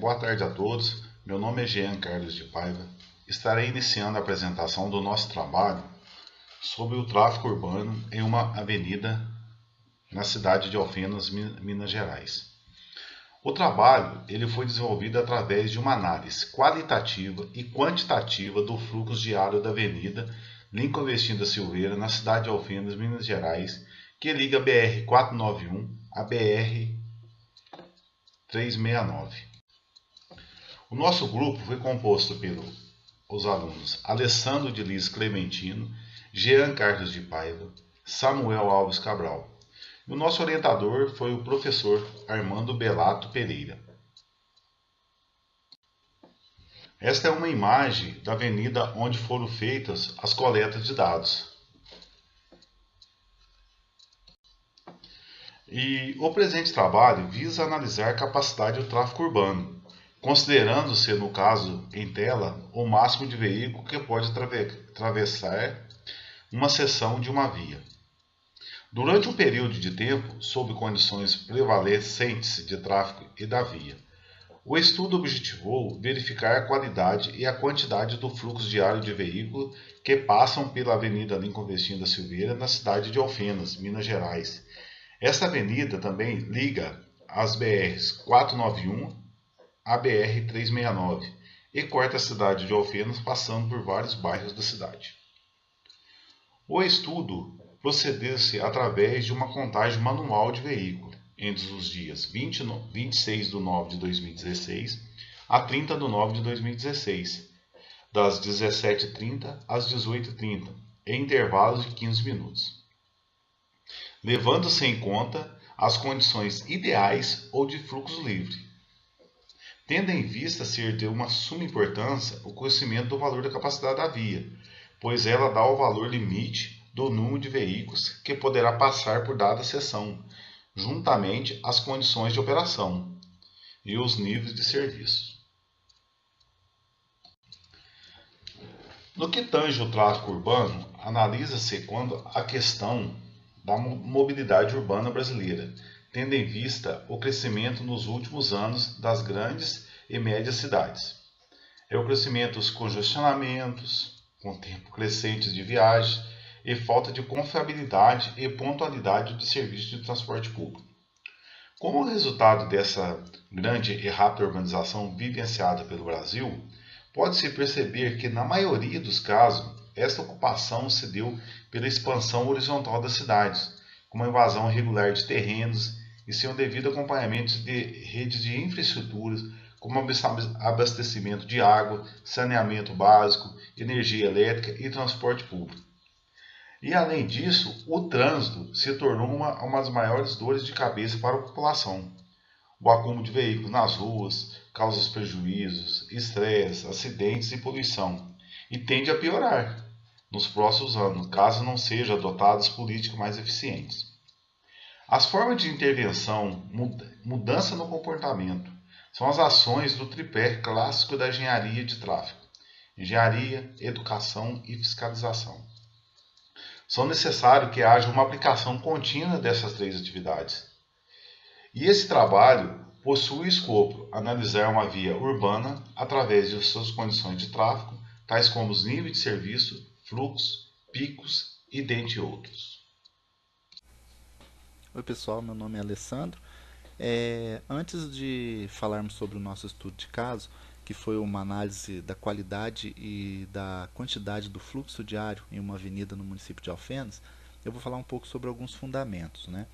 Boa tarde a todos. Meu nome é Jean Carlos de Paiva. Estarei iniciando a apresentação do nosso trabalho sobre o tráfego urbano em uma avenida na cidade de Alfenas, Minas Gerais. O trabalho ele foi desenvolvido através de uma análise qualitativa e quantitativa do fluxo diário da avenida Lincoln Vestinda Silveira, na cidade de Alfenas, Minas Gerais, que liga a BR-491 à BR-369. O nosso grupo foi composto pelos alunos Alessandro de Liz Clementino, Jean Carlos de Paiva, Samuel Alves Cabral. E o nosso orientador foi o professor Armando Belato Pereira. Esta é uma imagem da avenida onde foram feitas as coletas de dados. E o presente trabalho visa analisar a capacidade do tráfego urbano, considerando-se, no caso em tela, o máximo de veículo que pode atravessar uma seção de uma via. Durante um período de tempo, sob condições prevalecentes de tráfego e da via, o estudo objetivou verificar a qualidade e a quantidade do fluxo diário de veículos que passam pela Avenida Lincoln Vestinho da Silveira na cidade de Alfenas, Minas Gerais. Esta avenida também liga as BRs 491 a BR-369 e corta a cidade de Alfenas passando por vários bairros da cidade. O estudo procedeu-se através de uma contagem manual de veículos entre os dias 26 de nove de 2016 a 30 de nove de 2016, das 17h30 às 18h30, em intervalos de 15 minutos, levando-se em conta as condições ideais ou de fluxo livre, tendo em vista ser de uma suma importância o conhecimento do valor da capacidade da via, pois ela dá o valor limite do número de veículos que poderá passar por dada seção, juntamente às condições de operação e os níveis de serviço. No que tange o tráfego urbano, analisa-se quando a questão da mobilidade urbana brasileira, tendo em vista o crescimento nos últimos anos das grandes e médias cidades. É o crescimento dos congestionamentos, com tempo crescente de viagem e falta de confiabilidade e pontualidade de serviço de transporte público. Como resultado dessa grande e rápida urbanização vivenciada pelo Brasil, pode-se perceber que, na maioria dos casos, esta ocupação se deu pela expansão horizontal das cidades, com uma invasão irregular de terrenos e sem o devido acompanhamento de redes de infraestruturas, como abastecimento de água, saneamento básico, energia elétrica e transporte público. E, além disso, o trânsito se tornou uma das maiores dores de cabeça para a população. O acúmulo de veículos nas ruas causa prejuízos, estresse, acidentes e poluição, e tende a piorar nos próximos anos, caso não sejam adotadas políticas mais eficientes. As formas de intervenção, mudança no comportamento, são as ações do tripé clássico da engenharia de tráfego: engenharia, educação e fiscalização. São necessários que haja uma aplicação contínua dessas três atividades. E esse trabalho possui o escopo analisar uma via urbana através de suas condições de tráfego, tais como os níveis de serviço, fluxos, picos e dentre outros. Oi pessoal, meu nome é Alessandro. Antes de falarmos sobre o nosso estudo de caso, que foi uma análise da qualidade e da quantidade do fluxo diário em uma avenida no município de Alfenas, eu vou falar um pouco sobre alguns fundamentos, né?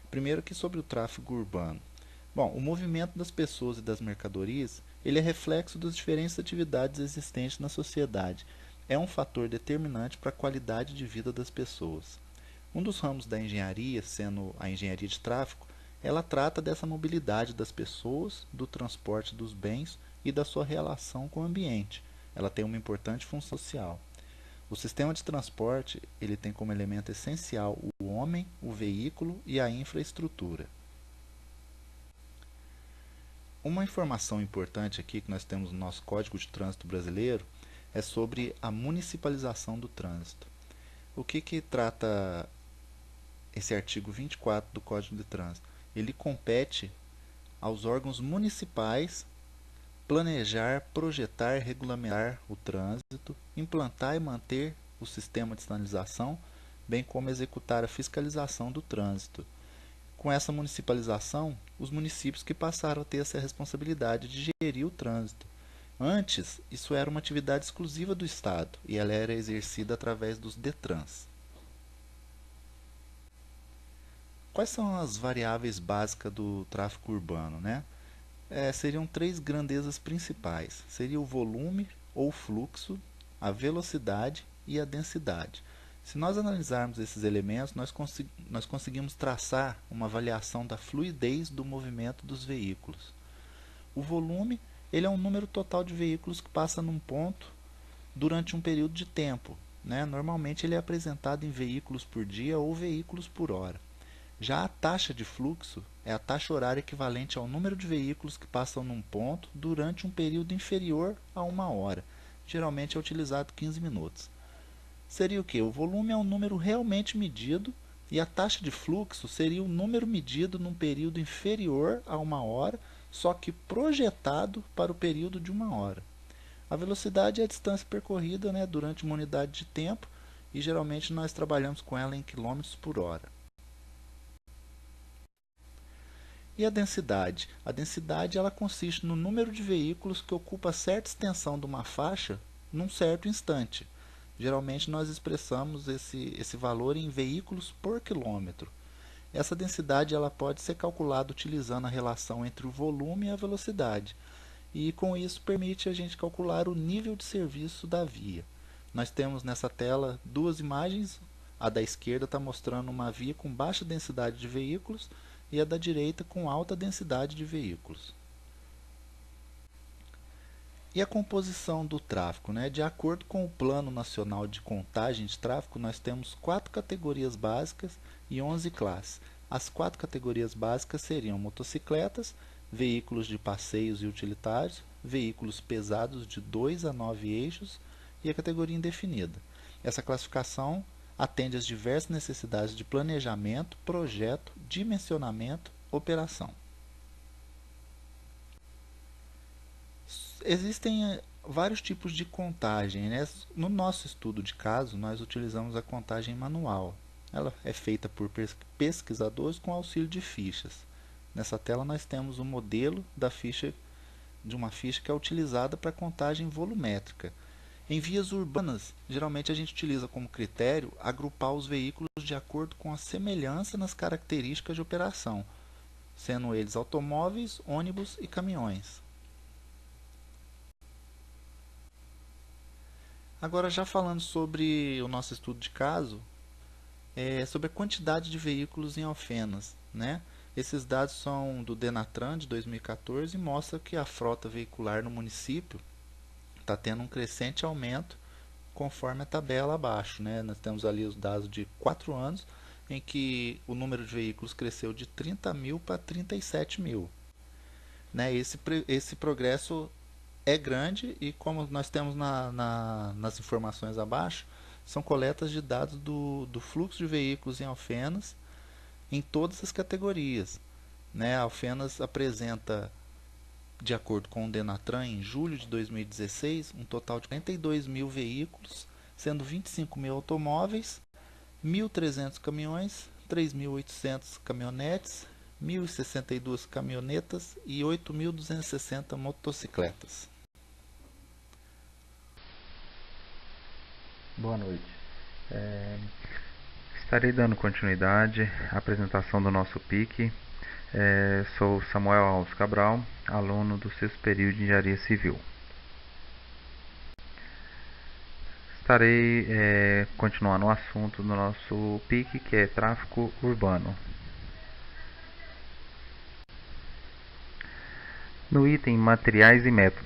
Primeiro que sobre o tráfego urbano. Bom, o movimento das pessoas e das mercadorias, ele é reflexo das diferentes atividades existentes na sociedade. É um fator determinante para a qualidade de vida das pessoas. Um dos ramos da engenharia, sendo a engenharia de tráfego, ela trata dessa mobilidade das pessoas, do transporte dos bens e da sua relação com o ambiente. Ela tem uma importante função social. O sistema de transporte ele tem como elemento essencial o homem, o veículo e a infraestrutura. Uma informação importante aqui que nós temos no nosso Código de Trânsito Brasileiro é sobre a municipalização do trânsito. O que trata esse artigo 24 do Código de Trânsito? Ele compete aos órgãos municipais planejar, projetar e regulamentar o trânsito, implantar e manter o sistema de sinalização, bem como executar a fiscalização do trânsito. Com essa municipalização, os municípios que passaram a ter essa responsabilidade de gerir o trânsito. Antes, isso era uma atividade exclusiva do Estado e ela era exercida através dos DETRANs. Quais são as variáveis básicas do tráfego urbano, né? Seriam três grandezas principais. Seria o volume ou fluxo, a velocidade e a densidade. Se nós analisarmos esses elementos, nós conseguimos traçar uma avaliação da fluidez do movimento dos veículos. O volume ele é um número total de veículos que passa num ponto durante um período de tempo, né? Normalmente ele é apresentado em veículos por dia ou veículos por hora. Já a taxa de fluxo é a taxa horária equivalente ao número de veículos que passam num ponto durante um período inferior a 1 hora. Geralmente é utilizado 15 minutos. Seria o que? O volume é um número realmente medido e a taxa de fluxo seria o número medido num período inferior a 1 hora, só que projetado para o período de 1 hora. A velocidade é a distância percorrida, né, durante uma unidade de tempo e geralmente nós trabalhamos com ela em quilômetros por hora. E a densidade? A densidade ela consiste no número de veículos que ocupa certa extensão de uma faixa num certo instante. Geralmente nós expressamos esse valor em veículos por quilômetro. Essa densidade ela pode ser calculada utilizando a relação entre o volume e a velocidade. E com isso permite a gente calcular o nível de serviço da via. Nós temos nessa tela duas imagens. A da esquerda está mostrando uma via com baixa densidade de veículos e a da direita com alta densidade de veículos. E a composição do tráfego, né? De acordo com o Plano Nacional de Contagem de Tráfego, nós temos 4 categorias básicas e 11 classes. As 4 categorias básicas seriam motocicletas, veículos de passeios e utilitários, veículos pesados de 2 a 9 eixos e a categoria indefinida. Essa classificação atende às diversas necessidades de planejamento, projeto, dimensionamento, operação. Existem vários tipos de contagem, né? No nosso estudo de caso, nós utilizamos a contagem manual. Ela é feita por pesquisadores com auxílio de fichas. Nessa tela nós temos o modelo de uma ficha que é utilizada para contagem volumétrica. Em vias urbanas, geralmente a gente utiliza como critério agrupar os veículos de acordo com a semelhança nas características de operação, sendo eles automóveis, ônibus e caminhões. Agora, já falando sobre o nosso estudo de caso, sobre a quantidade de veículos em Alfenas, né? Esses dados são do Denatran de 2014 e mostram que a frota veicular no município está tendo um crescente aumento conforme a tabela abaixo, né? Nós temos ali os dados de 4 anos, em que o número de veículos cresceu de 30 mil para 37 mil. Né? Esse progresso é grande e, como nós temos nas informações abaixo, são coletas de dados do fluxo de veículos em Alfenas em todas as categorias. Né? A Alfenas apresenta, de acordo com o Denatran, em julho de 2016, um total de 42 mil veículos, sendo 25 mil automóveis, 1.300 caminhões, 3.800 caminhonetes, 1.062 caminhonetas e 8.260 motocicletas. Boa noite. Estarei dando continuidade à apresentação do nosso PIC. Sou Samuel Alves Cabral, aluno do 6º período de Engenharia Civil. Estarei continuando o assunto do nosso PIC, que é tráfego urbano. No item materiais e métodos.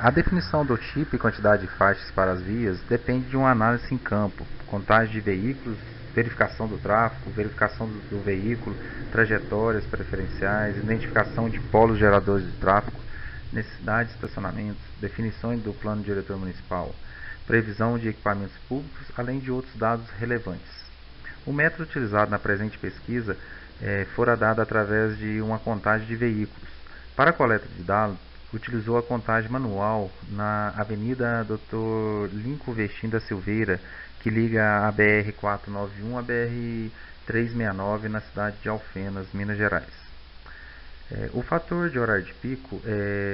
A definição do tipo e quantidade de faixas para as vias depende de uma análise em campo, contagem de veículos, verificação do tráfego, verificação do veículo, trajetórias preferenciais, identificação de polos geradores de tráfego, necessidade de estacionamentos, definições do plano diretor municipal, previsão de equipamentos públicos, além de outros dados relevantes. O método utilizado na presente pesquisa fora dada através de uma contagem de veículos. Para a coleta de dados, utilizou a contagem manual na Avenida Dr. Lincoln Vestim da Silveira, que liga a BR-491 à BR-369 na cidade de Alfenas, Minas Gerais. O fator de horário de pico,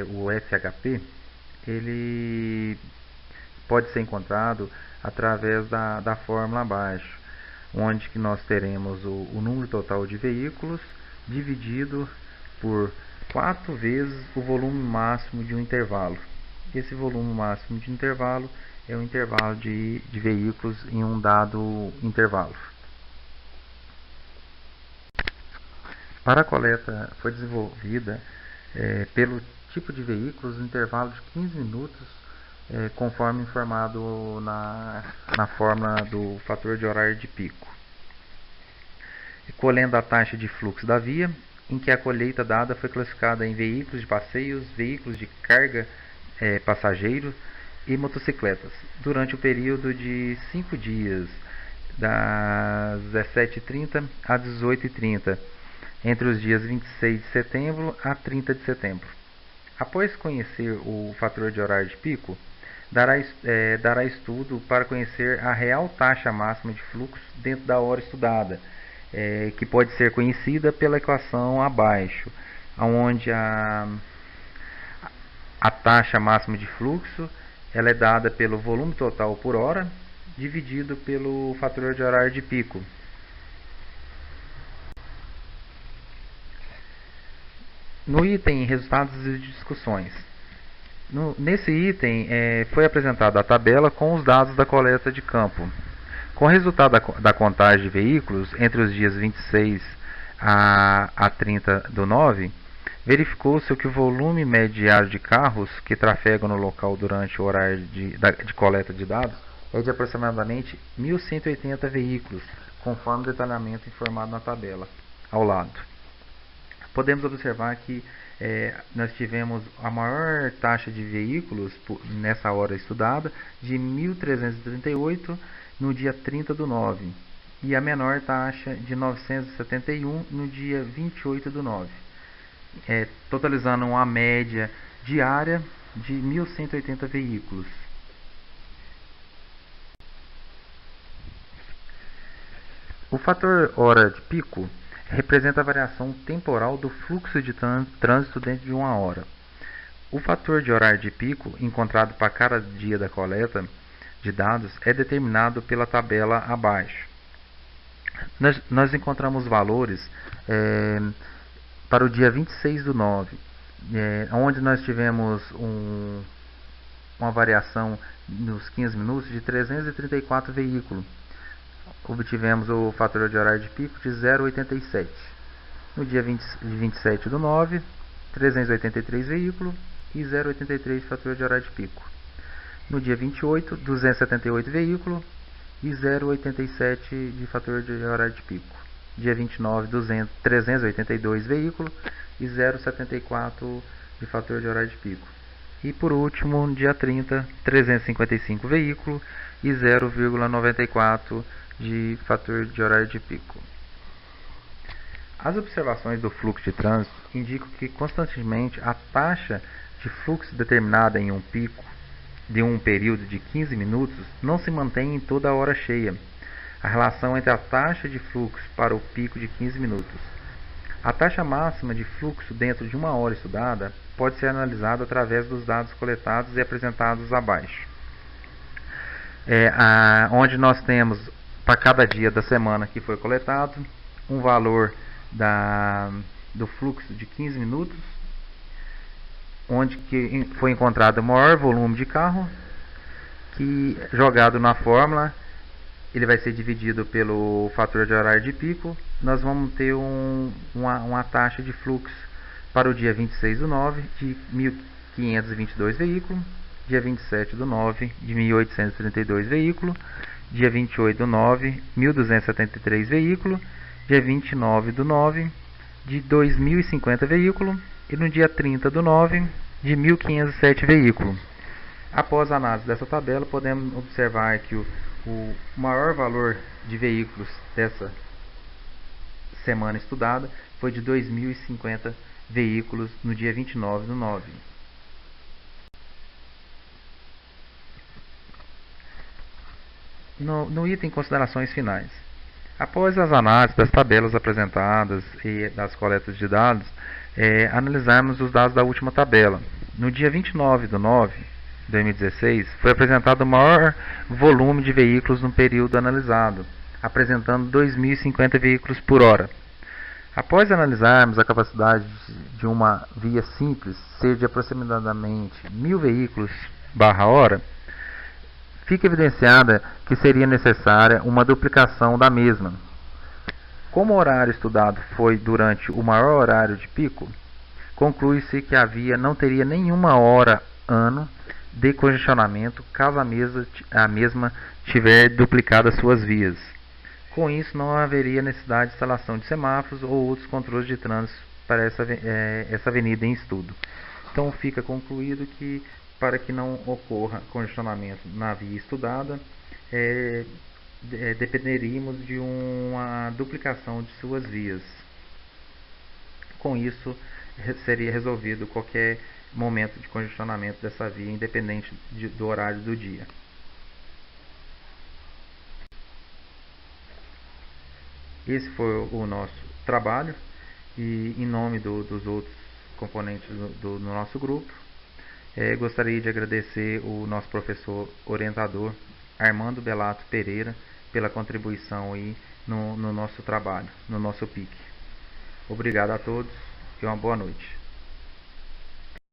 o FHP, ele pode ser encontrado através da fórmula abaixo, onde que nós teremos o número total de veículos dividido por 4 vezes o volume máximo de um intervalo. Esse volume máximo de intervalo é o intervalo de veículos em um dado intervalo. Para a coleta foi desenvolvida pelo tipo de veículos no intervalo de 15 minutos, conforme informado na fórmula do fator de horário de pico. Colhendo a taxa de fluxo da via, em que a colheita dada foi classificada em veículos de passeios, veículos de carga passageiro e motocicletas, durante o período de 5 dias, das 17h30 às 18h30, entre os dias 26 de setembro a 30 de setembro. Após conhecer o fator de horário de pico, dará estudo para conhecer a real taxa máxima de fluxo dentro da hora estudada, que pode ser conhecida pela equação abaixo, onde a taxa máxima de fluxo ela é dada pelo volume total por hora dividido pelo fator de horário de pico. No item resultados e discussões. Nesse item foi apresentada a tabela com os dados da coleta de campo. Com o resultado da contagem de veículos entre os dias 26 a 30/9, verificou-se que o volume médio diário de carros que trafegam no local durante o horário de coleta de dados é de aproximadamente 1.180 veículos, conforme o detalhamento informado na tabela ao lado. Podemos observar que nós tivemos a maior taxa de veículos nessa hora estudada de 1.338 no dia 30/9 e a menor taxa de 971 no dia 28/9, totalizando uma média diária de 1.180 veículos. O fator hora de pico representa a variação temporal do fluxo de trânsito dentro de uma hora. O fator de horário de pico, encontrado para cada dia da coleta de dados, é determinado pela tabela abaixo. Nós encontramos valores para o dia 26/9, onde nós tivemos uma variação nos 15 minutos de 334 veículos. Obtivemos o fator de horário de pico de 0,87. No dia 27/9, 383 veículos e 0,83 fator de horário de pico. No dia 28, 278 veículos e 0,87 de fator de horário de pico. Dia 29, 382 veículos e 0,74 de fator de horário de pico. E por último, no dia 30, 355 veículos e 0,94 de fator de horário de pico. As observações do fluxo de trânsito indicam que constantemente a taxa de fluxo determinada em um pico de um período de 15 minutos não se mantém em toda a hora cheia. A relação entre a taxa de fluxo para o pico de 15 minutos. A taxa máxima de fluxo dentro de uma hora estudada pode ser analisada através dos dados coletados e apresentados abaixo, onde nós temos para cada dia da semana que foi coletado um valor do fluxo de 15 minutos, onde que foi encontrado o maior volume de carro, que jogado na fórmula ele vai ser dividido pelo fator de horário de pico. Nós vamos ter uma taxa de fluxo para o dia 26/9 de 1.522 veículos, dia 27/9 de 1.832 veículos, dia 28/9 1.273 veículos, dia 29/9 de 2.050 veículos e no dia 30/9 de 1.507 veículos. Após a análise dessa tabela, podemos observar que o maior valor de veículos semana estudada foi de 2.050 veículos no dia 29/9. No item considerações finais. Após as análises das tabelas apresentadas e das coletas de dados, analisarmos os dados da última tabela. No dia 29/9 de 2016, foi apresentado o maior volume de veículos no período analisado, apresentando 2.050 veículos por hora. Após analisarmos a capacidade de uma via simples ser de aproximadamente 1.000 veículos barra hora, fica evidenciada que seria necessária uma duplicação da mesma. Como o horário estudado foi durante o maior horário de pico, conclui-se que a via não teria nenhuma hora ano de congestionamento caso a mesma tiver duplicado as suas vias. Com isso, não haveria necessidade de instalação de semáforos ou outros controles de trânsito para essa avenida em estudo. Então, fica concluído que, para que não ocorra congestionamento na via estudada, dependeríamos de uma duplicação de suas vias. Com isso, seria resolvido qualquer momento de congestionamento dessa via, independente do horário do dia. Esse foi o nosso trabalho e, em nome dos outros componentes do nosso grupo, gostaria de agradecer o nosso professor orientador Armando Belato Pereira pela contribuição aí no nosso trabalho, no nosso PIC. Obrigado a todos e uma boa noite.